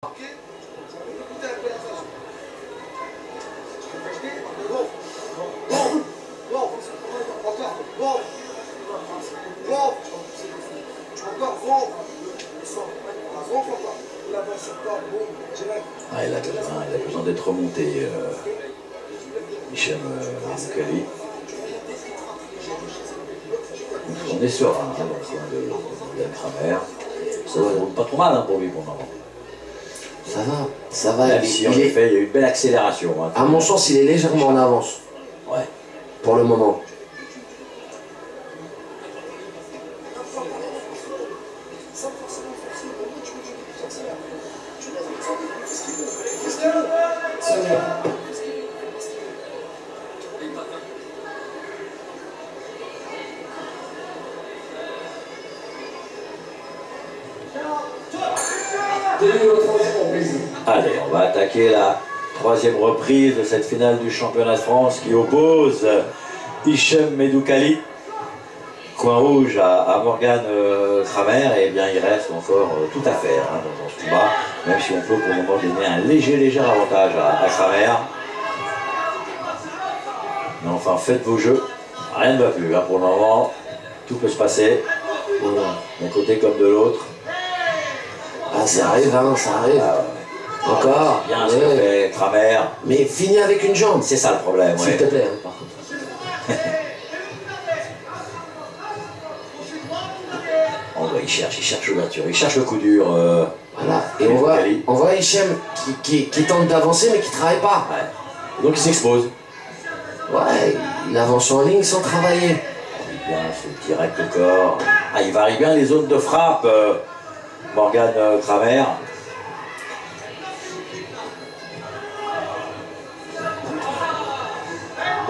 Ah, il a besoin d'être remonté, Hichem Medoukali. On est serein dans le coin de Morgan Kramer. Ça ne roule pas trop mal pour lui pour le moment. Ça va. Ici, en effet, il y a eu une belle accélération. À mon sens, il est légèrement en avance. Ouais. Pour le moment. Allez, on va attaquer la troisième reprise de cette finale du championnat de France qui oppose Hichem Medoukali, coin rouge à Morgan Kramer, et bien il reste encore tout à faire dans ce combat, même si on peut pour le moment donner un léger avantage à Kramer. Mais enfin, faites vos jeux, rien ne va plus pour le moment, tout peut se passer, d'un côté comme de l'autre. Ah, ça arrive, ça arrive. Encore. Bien ce que fait Kramer. Mais fini avec une jambe. C'est ça le problème, s'il te plaît, par contre. Ouais, il cherche l'ouverture, il cherche le coup dur. Voilà, et on voit Hichem qui tente d'avancer mais qui ne travaille pas. Ouais. Donc il s'expose. Ouais, il avance en ligne sans travailler. Bien, ce direct au corps. Ah, il varie bien les zones de frappe, Morgan Kramer.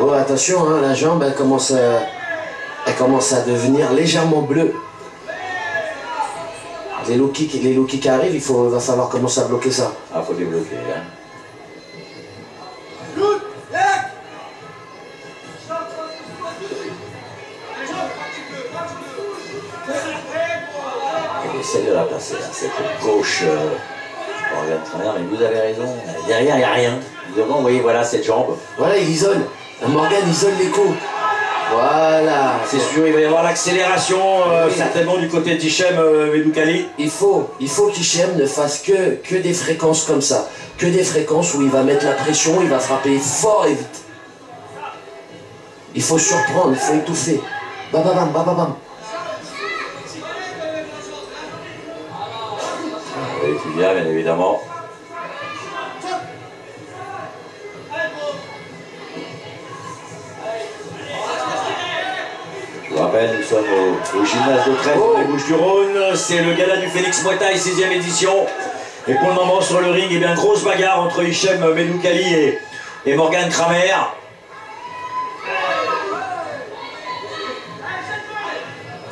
Oh, attention, hein, la jambe, elle commence à devenir légèrement bleue. Les low kicks arrivent, va falloir commencer à bloquer ça. Ah, faut débloquer. Hein. Il essaie de la placer, hein, cette gauche Morgan Kramer, mais vous avez raison, derrière il n'y a rien. Devant, vous voyez, voilà cette jambe. Voilà, il isole. Morgan isole les coups. Voilà. C'est sûr, il va y avoir l'accélération, certainement du côté d'Hichem Medoukali. Il faut qu'Hichem ne fasse que des fréquences comme ça. Que des fréquences où il va mettre la pression, il va frapper fort et vite. Il faut surprendre, il faut étouffer. Bababam, bababam. Oui, c'est bien évidemment. Je vous rappelle, nous sommes au gymnase de Trèves, dans les Bouches-du-Rhône. C'est le gala du Félix Muay-Thai, 6e édition. Et pour le moment, sur le ring, eh bien, grosse bagarre entre Hichem Medoukali et Morgan Kramer.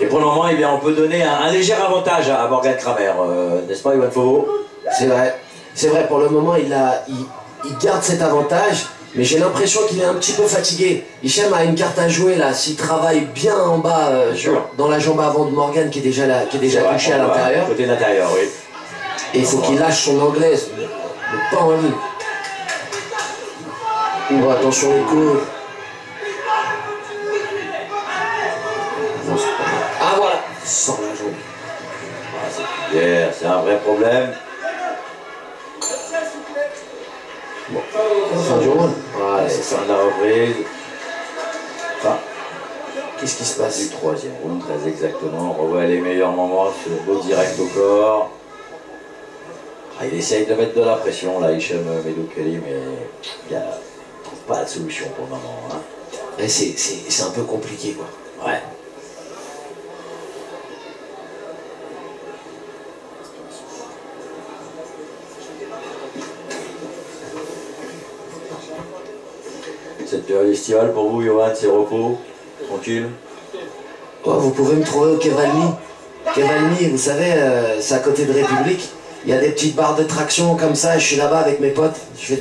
Et pour le moment, eh bien, on peut donner un léger avantage à Morgan Kramer, n'est-ce pas, Yoann Fauveau? C'est vrai. C'est vrai, pour le moment, il garde cet avantage. Mais j'ai l'impression qu'il est un petit peu fatigué. Hichem a une carte à jouer là. S'il travaille bien en bas, dans la jambe avant de Morgan qui est déjà touché à l'intérieur. Côté de l'intérieur, oui. Et il faut qu'il lâche son anglaise. Mais pas en ligne. Oh, attention les coudes. Ah voilà. Sans la jambe. Ah, c'est un vrai problème. Bon. Fin du round. Ouais, c'est fin de la reprise. Enfin, qu'est-ce qui se passe? Du troisième round, très exactement. On revoit les meilleurs moments sur le beau direct au corps. Ah, il essaye de mettre de la pression là, Hichem Medoukali, mais il ne trouve pas de solution pour le moment. Hein. C'est un peu compliqué quoi. Ouais. Cette période estivale pour vous, Yoann, c'est repos, tranquille? Oh, vous pouvez me trouver au Quai Valmy. Quai Valmy, vous savez, c'est à côté de République. Il y a des petites barres de traction comme ça, et je suis là-bas avec mes potes. Je fais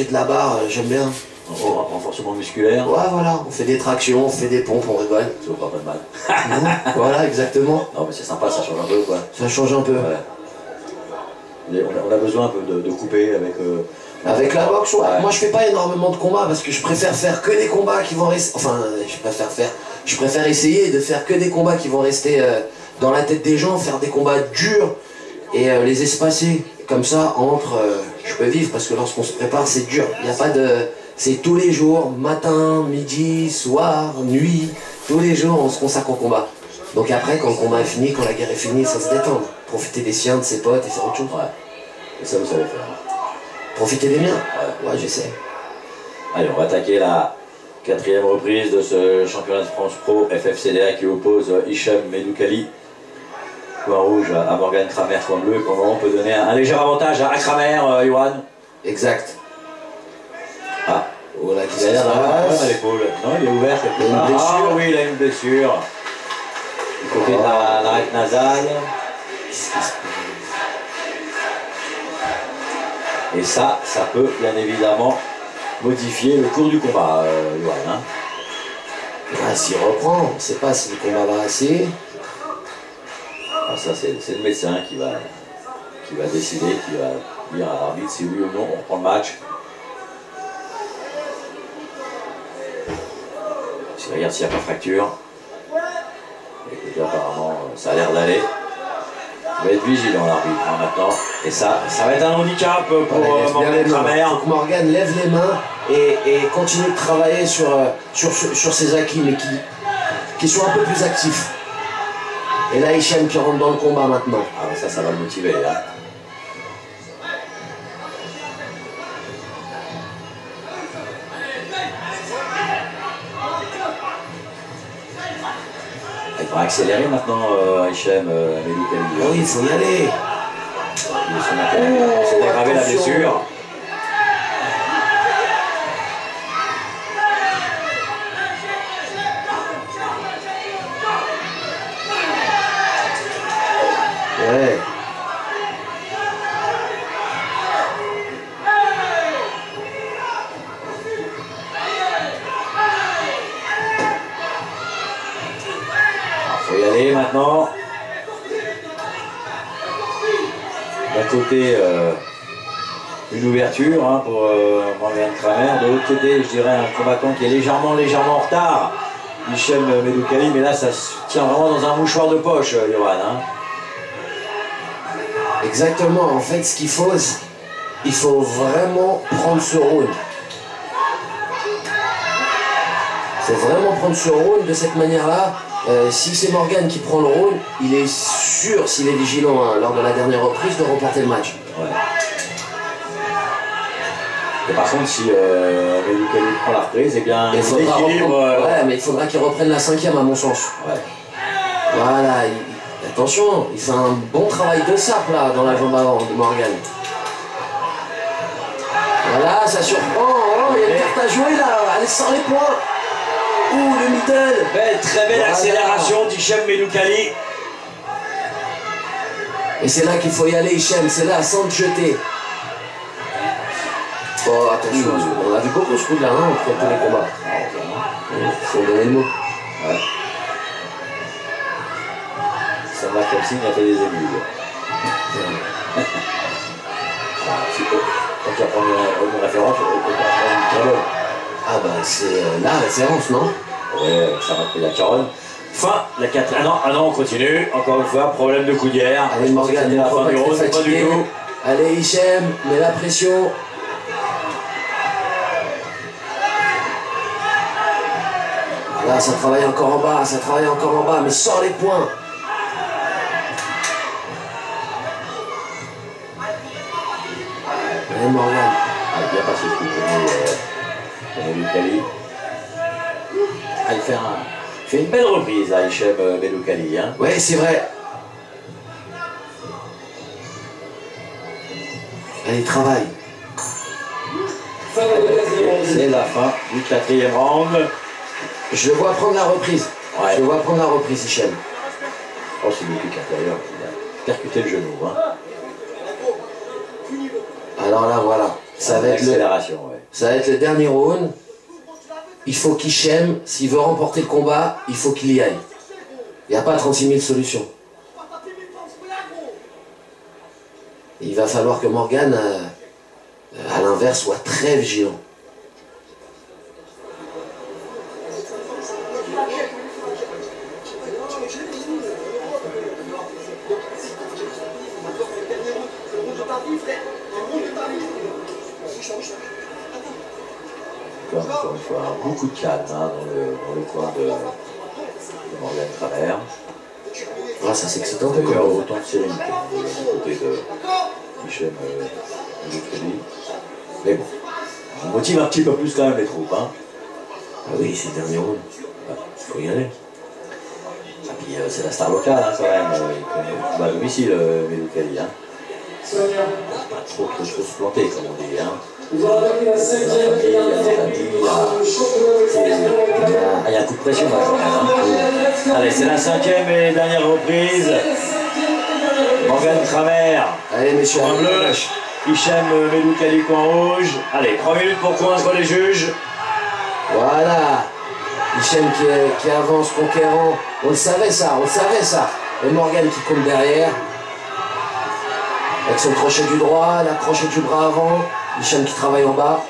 de la barre, j'aime bien. Renforcement musculaire. Ouais, voilà, on fait des tractions, on fait des pompes, on rigole. Ça vaut pas de mal. Voilà, exactement. Non, mais c'est sympa, ça change un peu, quoi. Ça change un peu. Ouais. On a besoin un peu de couper avec... Avec la boxe, ouais. Moi je fais pas énormément de combats parce que je préfère faire que des combats qui vont rester... Enfin, je préfère essayer de faire que des combats qui vont rester dans la tête des gens, faire des combats durs et les espacer. Comme ça, entre... je peux vivre parce que lorsqu'on se prépare, c'est dur. Il n'y a pas de... C'est tous les jours, matin, midi, soir, nuit, tous les jours on se consacre au combat. Donc après, quand le combat est fini, quand la guerre est finie, il faut se détendre. Profiter des siens, de ses potes et faire autre chose. Ouais. Et ça, vous savez faire. Profiter des miens. Ouais, j'essaie. Allez, on va attaquer la 4e reprise de ce championnat de France Pro FFCDA qui oppose Hicham Medoukali, coin rouge, à Morgan Kramer, coin bleu. Et pour le moment, on peut donner un léger avantage à Kramer, Johan. Exact. Ah, voilà, il a l'air d'avoir un problème à l'épaule. Non, il est ouvert quelque part. Ah oui, il a une blessure. Du côté de l'arête nasale. Et ça peut bien évidemment modifier le cours du combat, Johan. Hein. Ah, s'il reprend, on ne sait pas si le combat va assez. Ah, ça, c'est le médecin qui va décider, qui va dire à l'arbitre si oui ou non on reprend le match. Si regarde s'il n'y a pas fracture. Écoutez, apparemment, ça a l'air d'aller. Il va être vigilant l'arbitre hein, maintenant. Et ça va être un handicap pour Morgan Kramer. Il faut que Morgan lève les mains et continue de travailler sur ses acquis, mais qui soit un peu plus actif. Et là, Hicham qui rentre dans le combat maintenant. Ah, ça va le motiver. Hein. Il va accélérer maintenant, Hicham Medoukali. Oui, il faut y aller. C'est d'aggraver la blessure. Ouais. Faut y aller maintenant. D'un côté, une ouverture hein, pour Morgan Kramer. De l'autre côté, je dirais un combattant qui est légèrement en retard. Hicham Medoukali, mais là, ça se tient vraiment dans un mouchoir de poche, Johan. Hein. Exactement. En fait, ce qu'il faut, il faut vraiment prendre ce round. Il faut vraiment prendre ce round de cette manière-là. Si c'est Morgan qui prend le round, il est sûr, s'il est vigilant hein, lors de la dernière reprise, de remporter le match. Ouais. Et par contre, si Medoukali prend la reprise, eh bien, ouais, mais il faudra qu'il reprenne la 5e à mon sens. Ouais. Voilà, attention, il fait un bon travail de sape là dans la jambe avant de Morgan. Voilà, ça surprend. Oh, il y a une carte à jouer là, allez sans les points. Ouh, le middle. Très belle voilà. Accélération d'Hicham Medoukali. Et c'est là qu'il faut y aller, Hicham, c'est là, sans te jeter. Oh, attention, on a vu beaucoup ce coup-là, hein, entre tous les combats. Il faut donner le mot. Ouais. Ça va comme s'il a fait des émules. Quand tu vas prendre une référence, ah bah c'est la référence, non? Ouais, ça va payer la caronne. Fin, la 4. Ah non, on continue. Encore une fois, problème de coudière. Allez Morgan, la fin du round, pas du tout. Allez Hicham, mets la pression. Là, ça travaille encore en bas, mais sors les points. Allez Morgan. Ah, bien passé ce coup de Medoukali. Ah, il fait une belle reprise à Hicham Medoukali. Hein. Ouais, c'est vrai. Allez, travaille. C'est la fin du 4e round. Je le vois prendre la reprise. Ouais. Je le vois prendre la reprise, Hicham. Oh, c'est le pic intérieur. Il a percuté le genou. Hein. Alors là, voilà. Ça va être le dernier round. Il faut qu'Hicham, s'il veut remporter le combat, il faut qu'il y aille. Il n'y a pas 36 000 solutions. Il il va falloir que Morgan, à l'inverse, soit très vigilant. Encore une fois, beaucoup de calme hein, dans le coin de Morgan Kramer. Ah, ça c'est excitant. Autant de sérénité du côté de Hichem Medoukheli. Mais bon, on motive un petit peu plus quand même les troupes. Hein. Ah oui, c'est le dernier round. Il faut y aller. Et puis c'est la star locale hein, quand même. Il va à domicile, Medoukheli. Hein. Pas trop se planter comme on dit. Hein. Il y a un coup de pression là, quand même. Hein. Allez, c'est la 5e et dernière reprise. Morgan Kramer. Allez, messieurs. Coin bleu. Hichem Medoukheli, coin rouge. Allez, 3 minutes pour convaincre les juges. Voilà. Hichem qui avance conquérant. On le savait ça, Et Morgan qui compte derrière. Avec son crochet du droit, la crochet du bras avant. Hichem qui travaille en bas.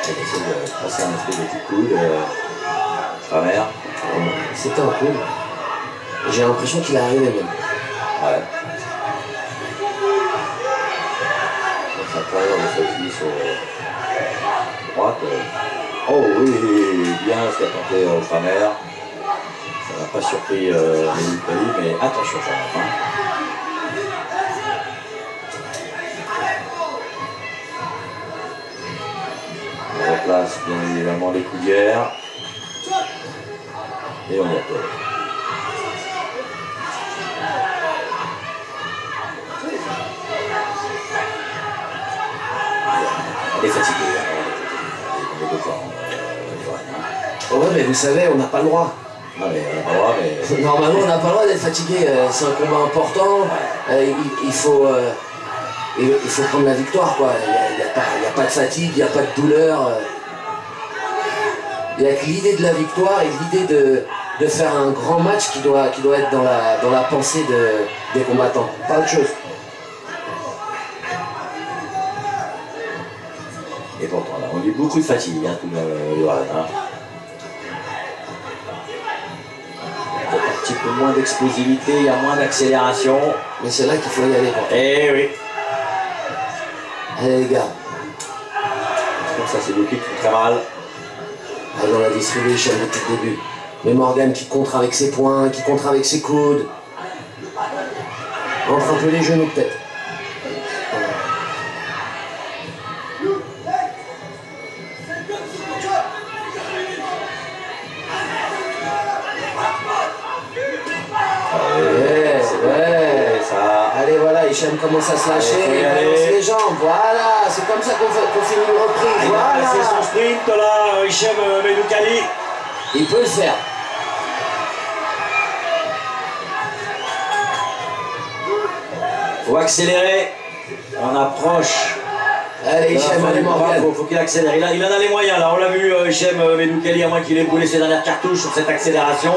Il essaie de passer un espèce de petit coup de Kramer. C'était un coup. J'ai l'impression qu'il est arrivé même. Ouais. Ça travaille de sa cuisse droite. Oh oui, bien ce qu'a tenté Kramer. Ça n'a pas surpris Medoukheli, mais attention quand même. Hein. On replace bien évidemment les coudières. Et on y appelle. On est fatigué. On est deux camps. Oh ouais, mais vous savez, on n'a pas le droit. Non, mais on n'a pas le droit, mais... Normalement, on n'a pas le droit d'être fatigué. C'est un combat important. Il faut prendre la victoire, quoi. Il n'y a pas de fatigue, il n'y a pas de douleur. Il n'y a que l'idée de la victoire et l'idée de faire un grand match qui doit être dans la pensée des combattants. Pas autre chose. Et pourtant, là, on dit beaucoup de fatigue, hein, tout le Johan. Hein. Il y a un petit peu moins d'explosivité, il y a moins d'accélération. Mais c'est là qu'il faut y aller. Eh oui. Allez les gars. Comme ça, c'est Luki qui fait très mal. Allez, on a distribué Hichem depuis le début. Mais Morgan qui contre avec ses poings, qui contre avec ses coudes. Entre un peu les genoux peut-être. Allez, voilà, Hichem commence à se lâcher, il balance les jambes, voilà, c'est comme ça qu'on finit une reprise, voilà. C'est son sprint là, Hichem Medoukheli. Il peut le faire. Faut accélérer, on approche. Allez, Hichem, allez, Morgan. Faut qu'il accélère, il en a les moyens là, on l'a vu, Hichem Medoukheli, à moins qu'il ait brûlé ses dernières cartouches sur cette accélération.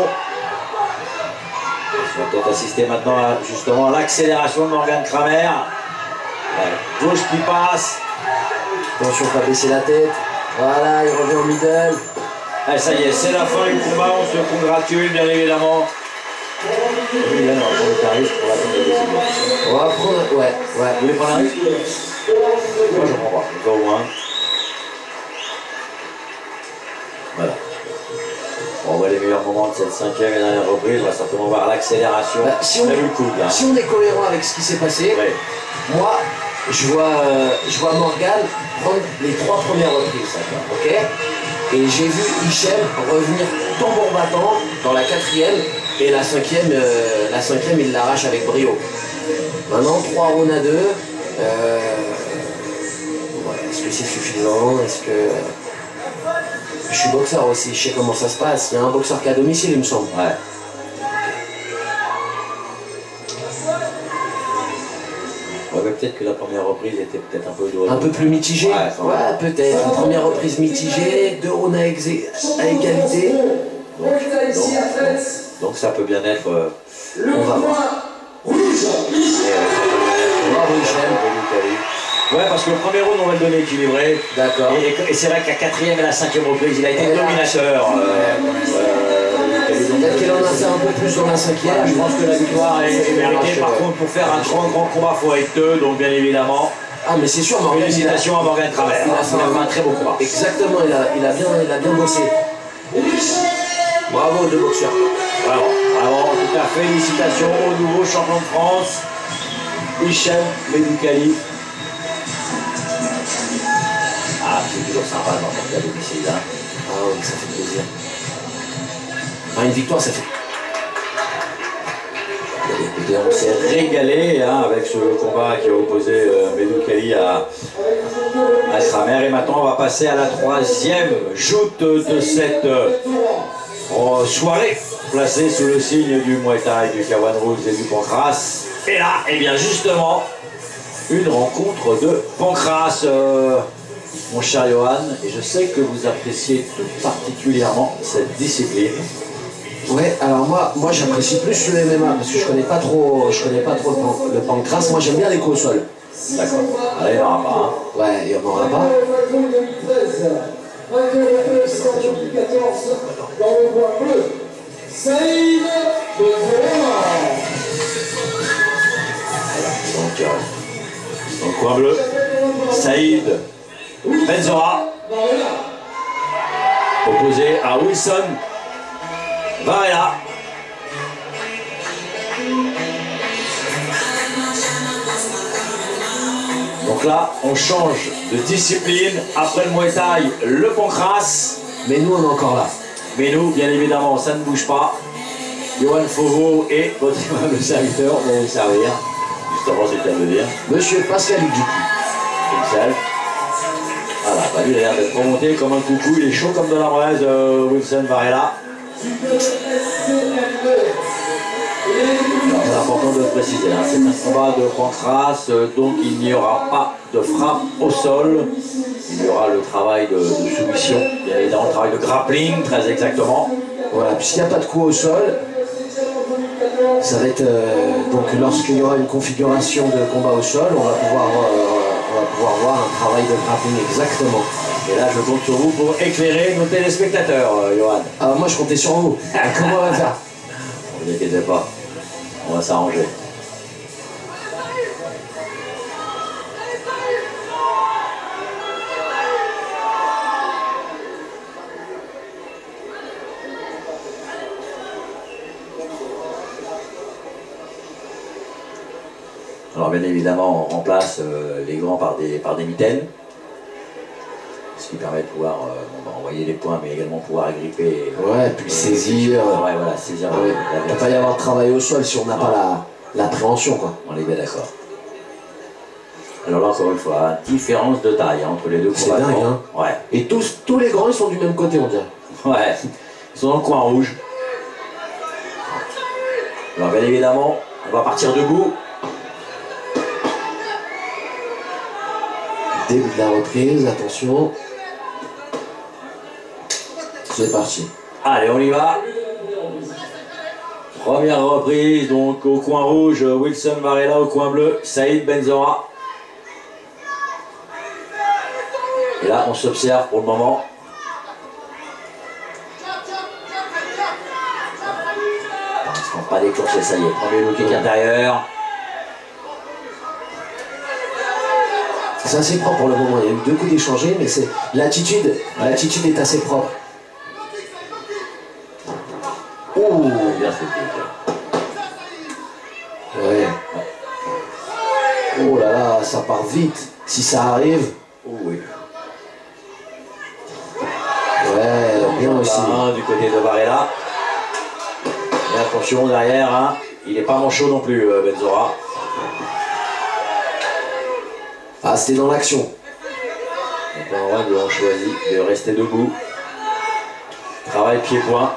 On va peut-être assister maintenant justement à l'accélération de Morgan Kramer. Gauche qui passe. Attention, pas baisser la tête. Voilà, il revient en middle. Allez, ça y est, c'est la fin du combat, on se congratule bien évidemment. Oui, là, on va prendre un risque pour l'attendre de décision. On va prendre, ouais. Vous voulez prendre un risque? Moi je prends pas, comme ça au moins. Voilà. On voit les meilleurs moments de cette 5e et dernière reprise, on va certainement voir l'accélération. Si on est cohérent avec ce qui s'est passé, ouais. Moi, je vois Morgan prendre les 3 premières reprises, ok? Et j'ai vu Hichem revenir tambour battant dans la 4e, et la 5e, il l'arrache avec brio. Maintenant, 3 rounds à 2. Voilà. Est-ce que c'est suffisant? Est-ce que... Je suis boxeur aussi, je sais comment ça se passe. Il y a un boxeur qui est à domicile, il me semble. Ouais. Ouais, mais peut-être que la première reprise était peut-être un peu douloureuse. Un peu plus mitigée. Ouais, peut-être. Une première reprise mitigée, 2 rounds à égalité. Donc ça peut bien être... on va voir. Ouais, parce que le premier round, on va le donner équilibré. D'accord. Et c'est vrai qu'à 4e et la 5e reprise, il a été dominateur. Peut-être qu'il en a fait un peu plus dans la 5e. Je pense que la victoire est méritée. Par contre, pour faire un grand combat, il faut être deux. Donc, bien évidemment, ah, mais c'est sûr, Morgan. félicitations à Morgan Travers. Il a fait un très beau combat. Exactement, il a bien bossé. Bravo aux deux boxeurs. Bravo, tout à fait. Félicitations au nouveau champion de France, Hichem Medoukhali. Ah, c'est toujours sympa de remporter à domicile. Hein. Ah oui, ça fait plaisir. Enfin, une victoire, ça fait... Écoutez, on s'est régalé hein, avec ce combat qui a opposé Medoukhali à Kramer. Et maintenant, on va passer à la 3e joute de cette soirée, placée sous le signe du Muay Thai, du Kawan Rules et du Pancras. Et là, eh bien justement, une rencontre de Pancras, mon cher Johan. Et je sais que vous appréciez tout particulièrement cette discipline. Ouais, alors moi j'apprécie plus le MMA parce que je connais pas trop le pancras. Moi j'aime bien les coups au sol. D'accord. Allez, il n'y en aura pas. Hein. Ouais, il n'y en aura pas. Donc, dans le coin bleu, Saïd Benzora, opposé à Wilson Varela. Donc là, on change de discipline. Après le Muay Thai, le Pancras. Mais nous, on est encore là. Mais nous, bien évidemment, ça ne bouge pas. Johan Fauveau et votre aimable serviteur vont vous servir. Justement, c'est le cas de le dire. Monsieur Pascal Dupuis. Excel. Voilà, bah lui, il a l'air d'être remonté comme un coucou. Il est chaud comme de la braise, Wilson Varela. C'est important de le préciser, hein. C'est un combat de Pancras, donc il n'y aura pas de frappe au sol. Il y aura le travail de soumission, bien évidemment le travail de grappling, très exactement. Voilà, puisqu'il n'y a pas de coup au sol, ça va être donc lorsqu'il y aura une configuration de combat au sol, on va pouvoir voir un travail de grappling exactement. Et là, je compte sur vous pour éclairer nos téléspectateurs, Johan. Ah, moi, je comptais sur vous. Comment on va faire? Ne vous inquiétez pas, on va s'arranger. Alors bien évidemment, on remplace les grands par des mitaines, ce qui permet de pouvoir envoyer les points, mais également pouvoir agripper. Ouais, puis saisir. Ouais, voilà, saisir. Ouais. Il ne peut pas y avoir de travail au sol si on n'a pas l'appréhension, quoi. On est bien d'accord. Alors là, encore une fois, différence de taille hein, entre les deux combattants. C'est dingue, hein. Ouais. Et tous les grands, ils sont du même côté, on dirait. Ouais, ils sont dans le coin rouge. Alors bien évidemment, on va partir debout. Début de la reprise, attention. C'est parti. Allez, on y va. Première reprise, donc au coin rouge, Wilson Varela, au coin bleu, Saïd Benzora. Et là, on s'observe pour le moment. Pour l'instant, pas déclenché, ça y est. Premier low kick intérieur. C'est assez propre pour le moment. Il y a eu 2 coups d'échangés, mais l'attitude est assez propre. Oh, bien fait. Ouais. Oh là là, ça part vite. Si ça arrive. Oh oui. Ouais, bien aussi. Du côté de Varela. Et attention derrière, hein. Il n'est pas manchot non plus, Benzora. Ah, c'était dans l'action. Donc là, on choisit de rester debout. Travail pied-point.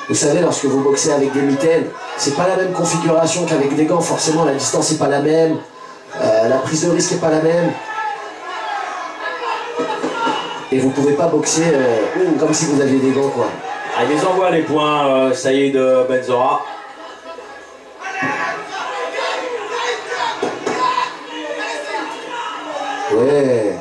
Vous savez, lorsque vous boxez avec des mitaines, c'est pas la même configuration qu'avec des gants. Forcément, la distance n'est pas la même, la prise de risque n'est pas la même. Et vous pouvez pas boxer comme si vous aviez des gants, quoi. Ah, il les envoie les points, Saïd Benzora. Ouais.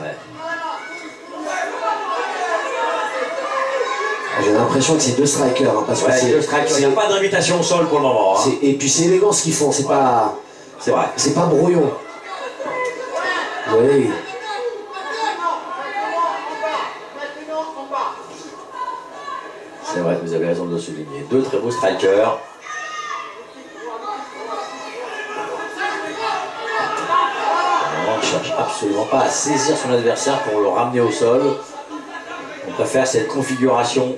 J'ai l'impression que c'est deux strikers, hein, parce que c'est deux strikers. Il n'y a pas d'invitation au sol pour le moment. Hein. Et puis c'est élégant ce qu'ils font, c'est pas. C'est vrai. C'est pas brouillon. Oui. C'est vrai, vous avez raison de le souligner. Deux très beaux strikers. On ne cherche absolument pas à saisir son adversaire pour le ramener au sol. On préfère cette configuration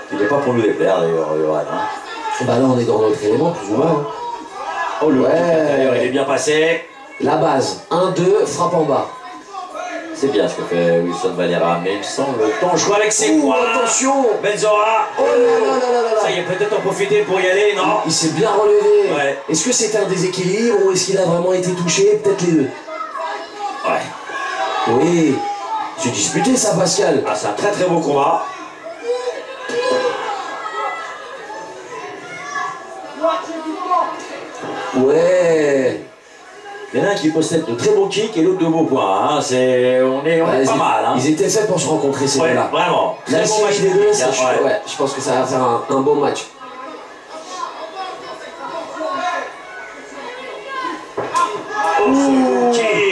qui n'est pas pour nous déplaire d'ailleurs, Johan. Hein. Bah là on est dans notre élément plus ou moins. Hein. Oh le intérieur, il est bien passé. La base, 1-2, frappe en bas. C'est bien ce que fait Wilson Valera, mais il me semble dangereux avec ses points. Attention Benzora. Oh là là là là là. Ça y est, peut-être en profiter pour y aller, non? Il s'est bien relevé. Ouais. Est-ce que c'est un déséquilibre ou est-ce qu'il a vraiment été touché? Peut-être les deux. Ouais. Oui. C'est disputé ça, Pascal. Ah, c'est un très très beau combat. Ouais. Il y en a un qui possède de très beaux kicks et l'autre de beaux points. Hein. On est pas mal. Hein. Ils étaient faits pour se rencontrer ces deux-là. Vraiment. La Très bon match série des deux, ouais. Je pense que ça va faire un bon match.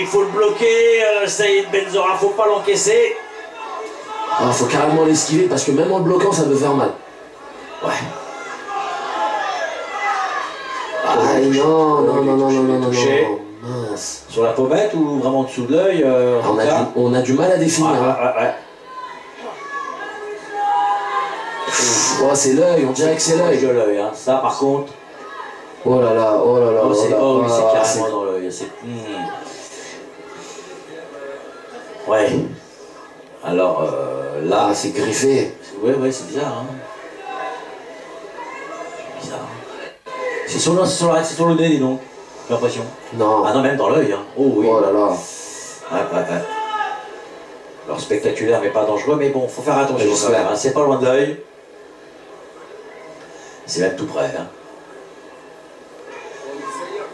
Il faut le bloquer, Saïd Benzora, faut pas l'encaisser. Il faut carrément l'esquiver parce que même en le bloquant, ça peut faire mal. Ouais. Ah non. Touché. Mince. Sur la pommette ou vraiment en dessous de l'œil On a du mal à définir. Ouais. Oh, c'est l'œil, on dirait que c'est l'œil. De l'œil, hein. Ça par contre. Oh là là. C'est carrément dans l'œil. Ouais. Alors là. Ah, c'est griffé. Ouais, c'est bizarre. Hein. C'est bizarre. C'est sur le nez, dis donc. J'ai l'impression. Non. Ah non, même dans l'œil. Hein. Oh oui. Oh là là. Ouais. Alors spectaculaire, mais pas dangereux. Mais bon, faut faire attention quand même. Hein. C'est pas loin de l'œil. C'est même tout près. Hein.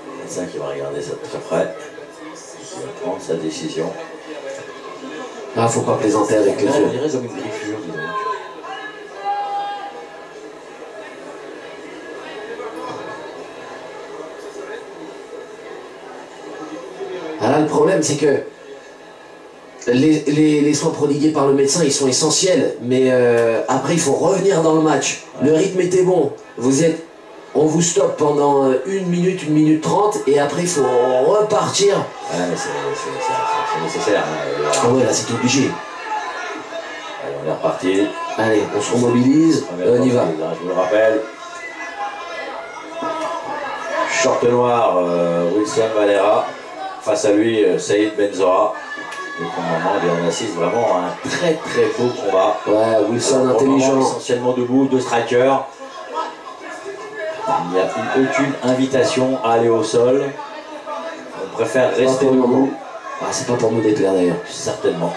Le médecin qui va regarder ça de très près. Il va prendre sa décision. Ah, faut pas plaisanter avec les On yeux. dirait comme une griffure, dis donc. Ah là, le problème, c'est que les soins prodigués par le médecin, ils sont essentiels. Mais après, il faut revenir dans le match. Ouais. Le rythme était bon. On vous stoppe pendant 1 minute, 1 minute 30, et après, il faut repartir. Ouais, mais c'est nécessaire. Hein. Ah ouais, là, c'est obligé. Allez, on est reparti. Allez, on se remobilise, on y va. Hein, je vous le rappelle. Short noir, Wilson Valera. Face à lui, Saïd Benzora. Donc on assiste vraiment à un très très beau combat. Ouais, Wilson intelligent. Essentiellement debout, deux strikers. Il n'y a aucune invitation à aller au sol. On préfère rester debout. Ah, c'est pas pour nous déplaire d'ailleurs. Certainement.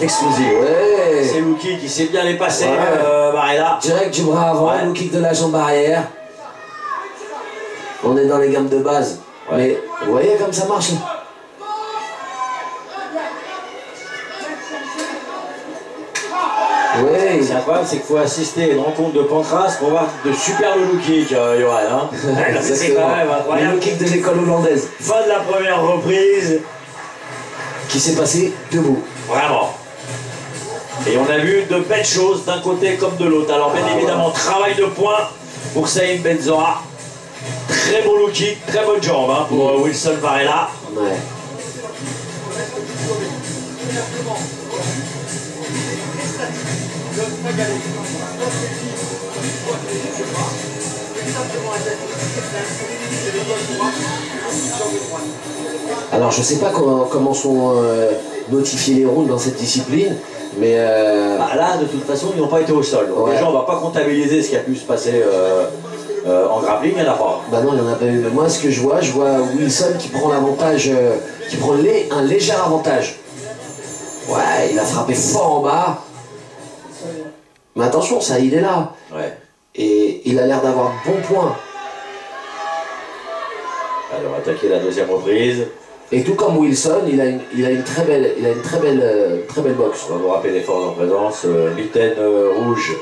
L'explosif. Ouais. C'est Luki qui sait bien les passer, Barreda. Direct du bras avant, le kick de la jambe arrière. On est dans les gammes de base. Ouais. Mais vous voyez comme ça marche. Oui. C'est incroyable, c'est qu'il faut assister à une rencontre de Pancras pour voir de super low kick, Johan. Hein. C'est quand même incroyable. Le kick de l'école hollandaise. Fin de la première reprise. Qui s'est passé debout. Vraiment. Et on a vu de belles choses d'un côté comme de l'autre. Alors bien évidemment, travail de poing pour Saïd Benzora. Très beau low kick, très bonne jambe hein, pour Wilson Valera. Ouais. Alors je sais pas comment sont notifiés les rounds dans cette discipline, mais... Bah, là, de toute façon, ils n'ont pas été au sol. Donc déjà, on va pas comptabiliser ce qui a pu se passer en grappling, il n'y en a pas. Bah non, il n'y en a pas eu. Mais moi, ce que je vois Wilson qui prend l'avantage, qui prend un léger avantage. Ouais, il a frappé fort en bas. Mais attention, Saïd est là. Ouais. Et il a l'air d'avoir de bons points. Alors, attaquer la deuxième reprise. Et tout comme Wilson, il a une très belle boxe. On va vous rappeler les forces en présence. Mitaine rouge,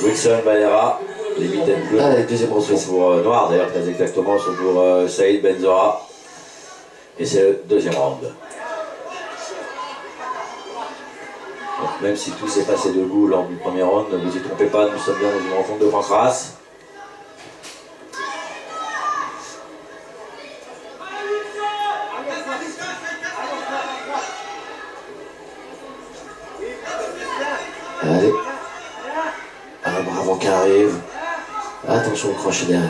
Wilson Valera. Les mitaines bleues sont pour noir, d'ailleurs très exactement, sont pour Saïd Benzora. Et c'est le deuxième round. Donc, même si tout s'est passé debout lors du premier round, ne vous y trompez pas, nous sommes bien dans une rencontre de pancrace. Allez. Ah, bravo qui arrive. Attention au crochet derrière.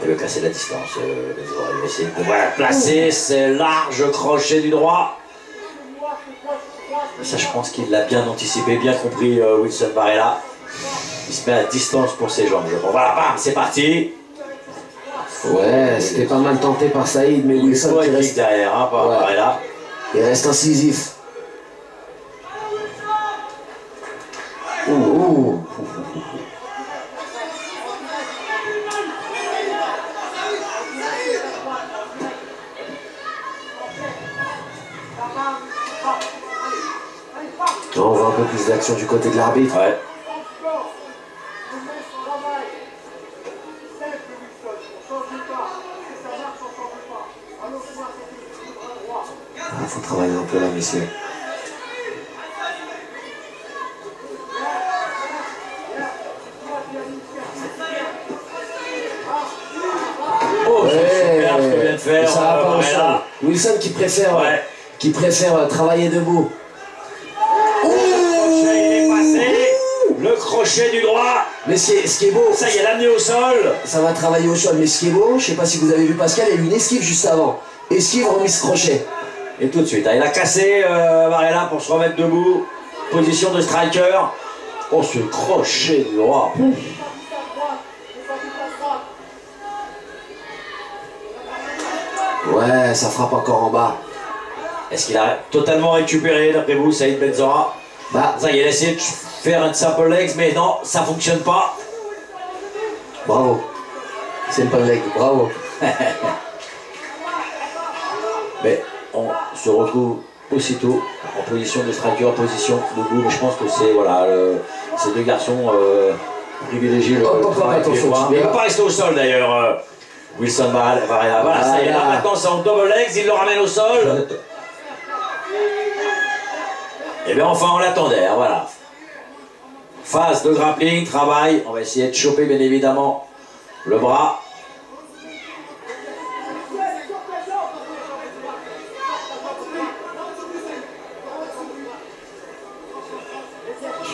Il veut casser la distance. Il va essayer de placer ses larges crochets du droit. Ça, je pense qu'il l'a bien anticipé, bien compris, Wilson Varela. Il se met à distance pour ses jambes. Voilà, bam, c'est parti. Ouais, c'était pas mal tenté par Saïd, mais Wilson qui reste derrière, hein, par Varela. Il reste incisif. Ouh. On voit un peu plus d'action du côté de l'arbitre. Ouais. Faut travailler un peu là, messieurs. Oh, c'est super ce que vient de faire. Ça va pas au sol. Wilson qui préfère travailler debout. Le crochet du droit. Mais ce qui est beau, ça y est, l'amener au sol. Ça va travailler au sol, mais ce qui est beau, je sais pas si vous avez vu Pascal, il y a eu une esquive juste avant. Esquive, remise crochet. Et tout de suite, il a cassé Varela pour se remettre debout. Position de striker. Oh, ce crochet du droit. Ouais, ça frappe encore en bas. Est-ce qu'il a totalement récupéré, d'après vous, Saïd Benzora? Bah, ça y est, il a essayé de faire un simple legs, mais non, ça fonctionne pas. Bravo. C'est une pas leg, bravo. Mais on se retrouve aussitôt en position de striker, position debout. Mais je pense que c'est voilà, ces deux garçons privilégient le travail. Il ne va pas rester au sol d'ailleurs. Wilson Varela. Voilà, ça y est, là maintenant c'est en double legs, il le ramène au sol. Et bien enfin on l'attendait, hein, voilà. Phase de grappling, travail, on va essayer de choper bien évidemment le bras.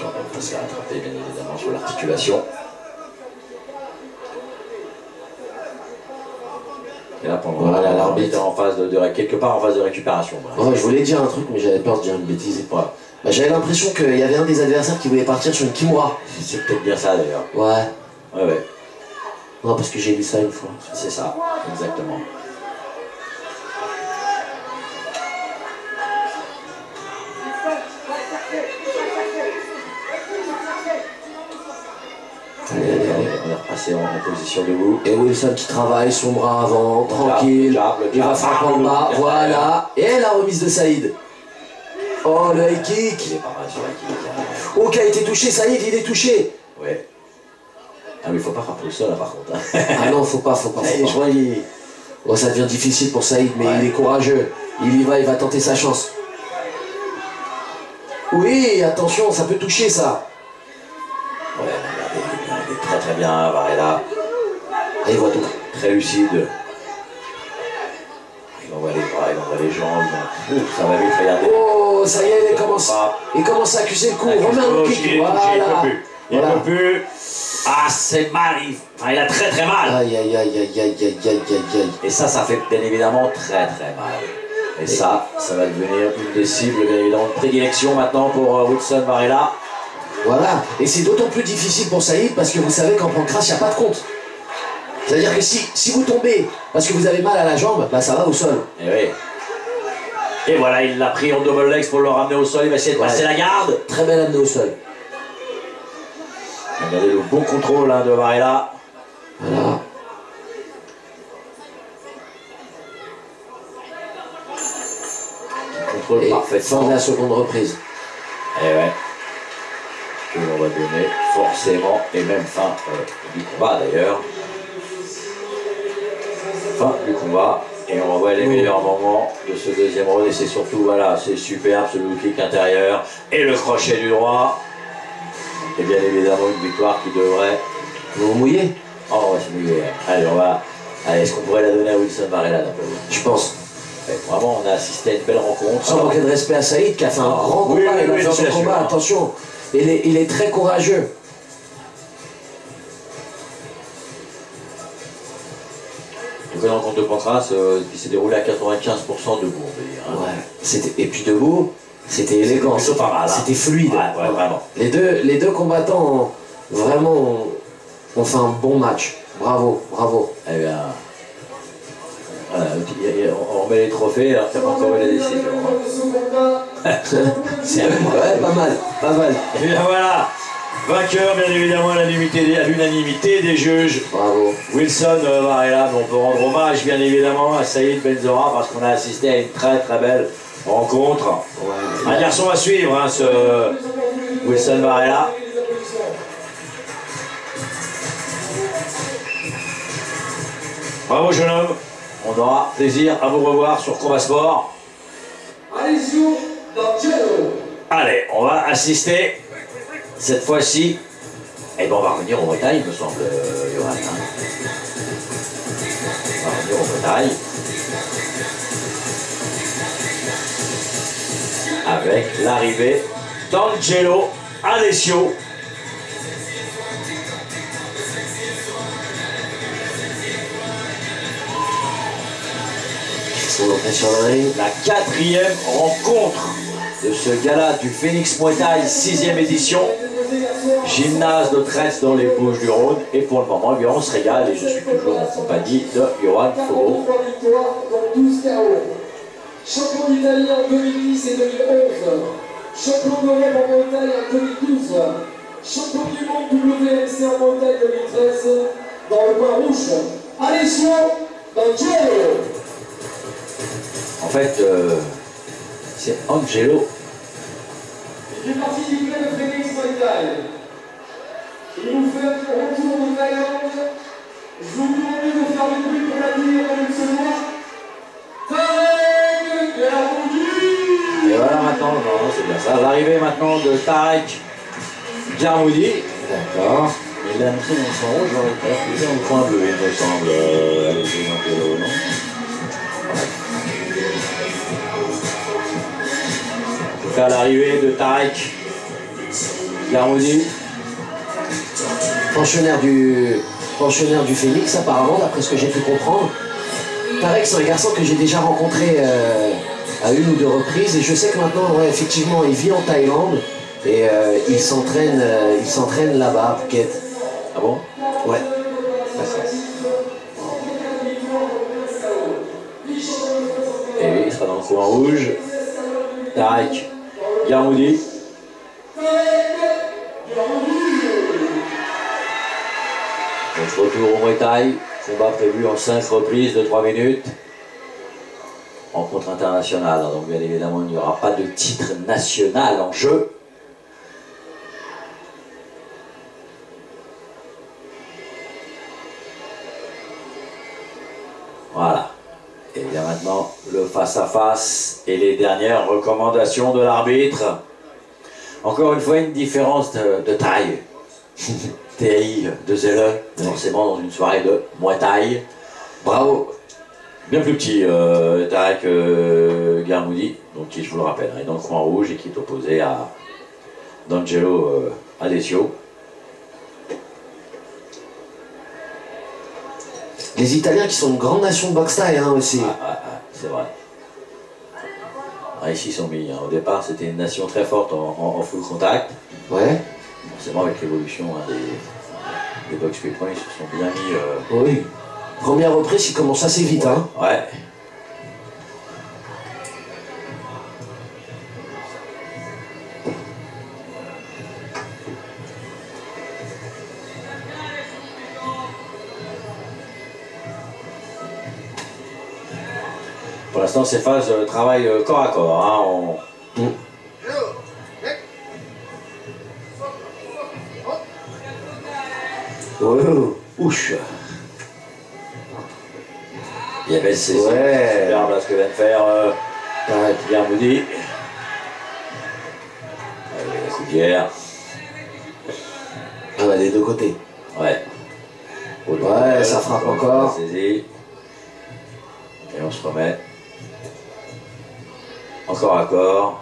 On va se faire attraper bien évidemment sur l'articulation. Et là, pendant voilà, l'arbitre en phase quelque part en phase de récupération. Voilà. Ouais, je voulais dire un truc, mais j'avais peur de dire une bêtise. Bah, j'avais l'impression qu'il y avait un des adversaires qui voulait partir sur une kimura. C'est peut-être bien ça d'ailleurs. Ouais. Ouais. Non, parce que j'ai vu ça une fois. C'est ça, exactement. On est repassé en position debout. Et Wilson qui travaille son bras avant, tranquille. Il va frapper en bas, voilà. Et la remise de Saïd. Oh, le high kick. Il est pas mal sur le high kick. Oh, qui a été touché, Saïd, il est touché. Ouais. Ah, mais il faut pas frapper au sol là par contre. Ah non, faut pas. Je vois, oh, ça devient difficile pour Saïd, mais il est courageux. Il y va, il va tenter sa chance. Oui, attention, ça peut toucher ça. Ouais, il est très très bien, Varela. Et il voit tout. Très lucide. Il envoie les bras, il envoie les jambes. Ça va vite, regardez. Oh, ça y est, il commence à accuser le coup. Remets un kick. Il peut plus. Ah, c'est mal, il a très très mal. Aïe, aïe, aïe, aïe, aïe, aïe, aïe, aïe, aïe. Et ça fait bien évidemment très très mal. Et ça va devenir une des cibles, bien évidemment, de prédilection maintenant pour Wilson Varela. Voilà, et c'est d'autant plus difficile pour Saïd parce que vous savez qu'en pancrace, il n'y a pas de compte. C'est-à-dire que si vous tombez parce que vous avez mal à la jambe, bah ça va au sol. Et oui. Et voilà, il l'a pris en double legs pour le ramener au sol, il va essayer de passer la garde. Très bien amené au sol. Regardez le bon contrôle de Varela. Voilà. Contrôle parfaitement. Fin de la seconde reprise. Et ouais. Que l'on va donner forcément, et même fin du combat d'ailleurs. Fin du combat. Et on revoit les meilleurs moments de ce deuxième round. Et c'est surtout, voilà, c'est superbe ce low kick intérieur. Et le crochet du droit. Et bien évidemment une victoire qui devrait... Vous vous mouillez? Oh, on va se mouiller. Allez, on va... Allez, est-ce qu'on pourrait la donner à Wilson Varela d'un peu? Je pense. Ouais, vraiment, on a assisté à une belle rencontre. Sans manquer de respect à Saïd qui a fait un grand combat. Il a fait son combat, attention. Il est très courageux. Donc la rencontre de Pancras qui s'est déroulée à 95% debout, on peut dire. Hein. Ouais. Et puis debout, c'était élégant. C'était pas mal. C'était fluide. Ouais, vraiment. Les deux combattants vraiment ont fait un bon match. Bravo, bravo. Eh bien, voilà, on remet les trophées alors qu'il n'y a pas encore eu la décision. Ouais, pas mal, pas mal. Et bien voilà, vainqueur bien évidemment à l'unanimité des juges. Bravo. Wilson Varela, on peut rendre hommage bien évidemment à Saïd Benzora parce qu'on a assisté à une très très belle rencontre. Ouais, un garçon à suivre, hein, ce Wilson Varela. Bravo jeune homme, on aura plaisir à vous revoir sur Combat Sport. Allez, on va assister cette fois-ci. Et ben on va revenir au Muay Thai, il me semble, Johan. Hein. On va revenir au Muay Thai. Avec l'arrivée d'Angelo Alessio. La quatrième rencontre de ce gala du Phoenix Muay Thai, 6e édition. Gymnase de Tresse dans les Bouches-du-Rhône. Et pour le moment, on se régale et je suis toujours en compagnie de Johan Fogo. Champion d'Italie en 2010 et 2011. Champion d'Europe en Muay Thai en 2012. Champion du monde WMC en Muay Thai 2013. Dans le coin rouge, Alessio Angelo. En fait, c'est Angelo. Il fait partie du club de Phoenix Muay Thai. Il nous fait un retour de Thaïlande. Je vous demande de faire du bruit pour l'accueillir dans une seconde. Tarek Garmoudi. Et voilà maintenant, non, c'est bien ça. L'arrivée maintenant de Tarek Garmoudi. D'accord. Il a annoncé dans son rouge, il est en coin bleu, il me semble. Angelo, non? À l'arrivée de Tarek Garmoudi. Pensionnaire du Phoenix, apparemment, d'après ce que j'ai pu comprendre. Tarek, c'est un garçon que j'ai déjà rencontré à une ou deux reprises. Et je sais que maintenant, ouais, effectivement, il vit en Thaïlande. Et il s'entraîne là-bas à Phuket. Ah bon? Ouais. Et oui, il sera dans le coin rouge. Tarek Garmoudi. Notre retour au Muay Thai, combat prévu en 5 reprises de 3 minutes. Rencontre internationale, donc bien évidemment il n'y aura pas de titre national en jeu. Voilà. Et bien maintenant, le face-à-face et les dernières recommandations de l'arbitre. Encore une fois, une différence de taille. TI de Zelle, forcément dans une soirée de Muay Thai. Bravo. Bien plus petit, Tarek Garmoudi, donc qui, je vous le rappelle, est dans le coin rouge et qui est opposé à Angelo Alessio. Les Italiens qui sont une grande nation de boxe thaï hein, aussi. C'est vrai. Ici, ils sont mis. Au départ, c'était une nation très forte en full contact. Ouais. Forcément, avec l'évolution des box pieds-points, ils se sont bien mis. Oui. Première reprise, il commence assez vite. Hein. Ouais. Pour l'instant, c'est phase travail corps à corps. Hein, Oh, ouch. Il y avait ces ouais. superbe là, ce que vient de faire Pierre Moody. La coudière. Ah bah des deux côtés. Ouais. Ouais, ça frappe encore. Et on se remet. Encore à corps.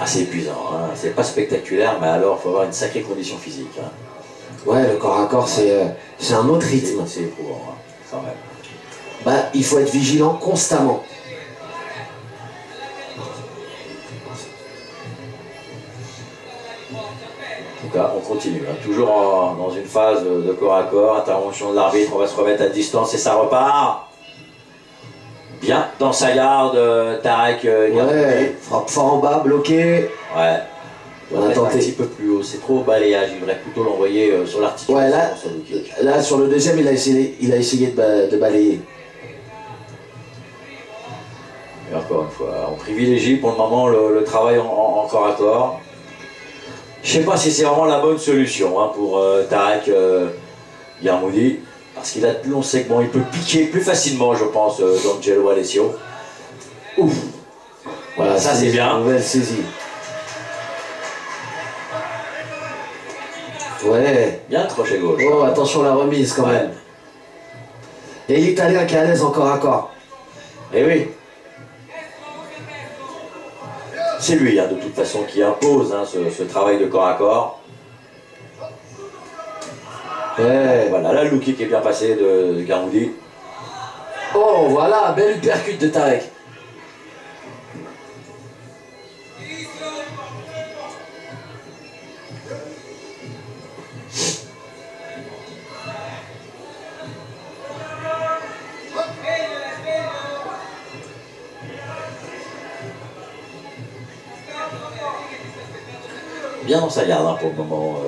Assez épuisant, hein. C'est pas spectaculaire, mais alors il faut avoir une sacrée condition physique. Hein. Ouais, le corps à corps, c'est un autre rythme. C'est éprouvant, hein, quand même. Bah, il faut être vigilant constamment. En tout cas, on continue. Hein. Toujours dans une phase de corps à corps, intervention de l'arbitre, on va se remettre à distance et ça repart. Bien dans sa garde, Tarek ouais, frappe fort en bas, bloqué. Ouais. On a tenté. Un petit peu plus haut, c'est trop au balayage, il devrait plutôt l'envoyer sur l'articulation. Ouais, là, sur le deuxième, il a essayé de balayer. Et encore une fois, on privilégie pour le moment le travail en corps à corps. Je ne sais pas si c'est vraiment la bonne solution hein, pour Tarek Yarmoudi, parce qu'il a de plus longs segments, il peut piquer plus facilement, je pense, d'Angelo Alessio. Ouf. Voilà, ça c'est bien. Nouvelle saisie. Ouais. Bien crochet gauche. Oh, attention la remise quand même. Et l'Italien qui est à l'aise encore à corps. Eh oui. C'est lui, hein, de toute façon, qui impose hein, ce travail de corps à corps. Ouais. Voilà, là, le look kick est bien passé de Yarmoudi. Oh, voilà, belle uppercut de Tarek. Bien dans sa garde hein, pour le moment.